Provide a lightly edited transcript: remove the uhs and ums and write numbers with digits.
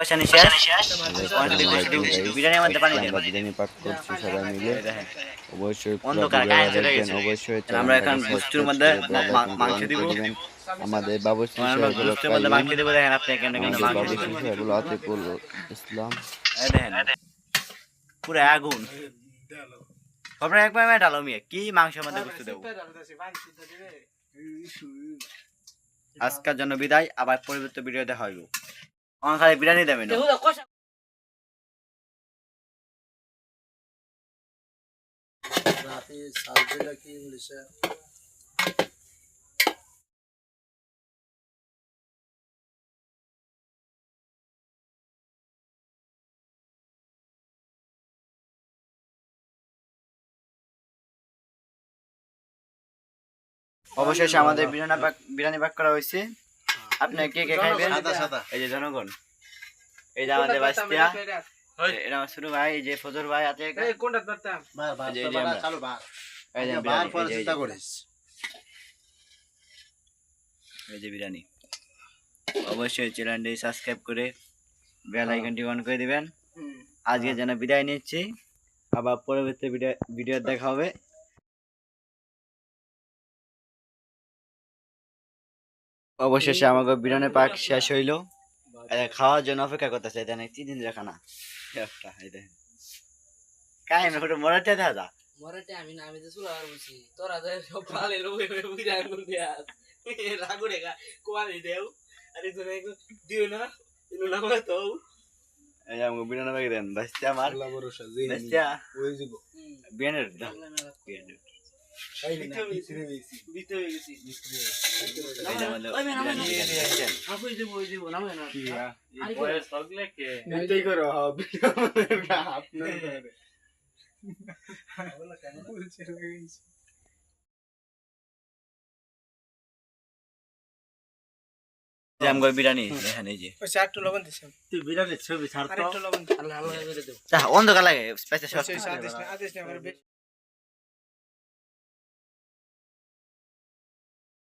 পয়সানি শেষ বিরিয়ানি মধ্যে পানি দেন বিরিয়ানি পাক করছি সবাই মিলে অবশ্যই অন্ধকার গায়ে চলে গেছে অবশ্যই আমরা এখন গুস্তুর মধ্যে মাংস দিব আমাদের বাবুশ্রী আমরা গুস্তুর মধ্যে মাংস দিব দেখেন আপনি কেন কেন মাংস বাবুশ্রী সাহেবুল আতিকুল ইসলাম এই দেখেন পুরো আগুন আমরা একবার মে ডালো মিয়া কি মাংসের মধ্যে গুস্ত দেব আজকের জন্য বিদায় আবার পরবর্তী ভিডিও দেখা হইব আমার খালি বিরিয়ানি দেবেন রাতে সালবেলা কি বলেছে অবশেষে আমাদের বিরিয়ানি পাক করা হয়েছে আপনি কে কে খাইবেন এই যে জনগণ এই যে আমাদের বাস্তিয়া এটা আমার শুরু ভাই এই যে ফজর ভাই আছে এই কোনটা ধরতাম বার চালু বার এই যে বার পর বিরিয়ানি চিন্তা করিস এই যে বিরিয়ানি অবশ্যই চ্যানেলটি সাবস্ক্রাইব করে বেল আইকনটি অন করে দিবেন আজকে যেন বিদায় নিচ্ছি আবার পরবর্তী ভিডিও দেখা হবে অবশেষে আমাকে বিরিয়ানি পাক শেষ হইলো খাওয়ার জন্য অপেক্ষা করতেছে এটা নাকি 3 দিন রাখা না একটা এই দেখেন কাই না ওটা মরাতে দেখা যা মরাতে আমি না আমি তো চুলা আর বসি তোরা তো সব পালে লোকে বিরিয়ানি করে দিয়া রাগুড়ে গা কোয়ালি দেও আরে তো দিও না ইনো না হয় তো এই আমাকে বিরিয়ানি পাক দেন বাচ্চা আমার আল্লাহ ভরসা যেই বাচ্চা ওই যাব বিরিয়ানি দাও বিরিয়ানি বিতে হয়ে গেছি এই যে আমাদের বিরিয়ানি দেখছেন আপু এই যে না হয় না কি আরে পরে সগলে কে নিতেই করো আপনার বলা কেন বলছে লাগাইছি যে আমগো বিরিয়ানি দেখেন এই যে ওই চারটু লবণ দিছেন তুই বিরিয়ানির ছবি ছাড় তো আরেকটু লবণ আল্লাহ আল্লাহ করে দেও অন্ধকার লাগে স্পেশাল আদেশ না আমার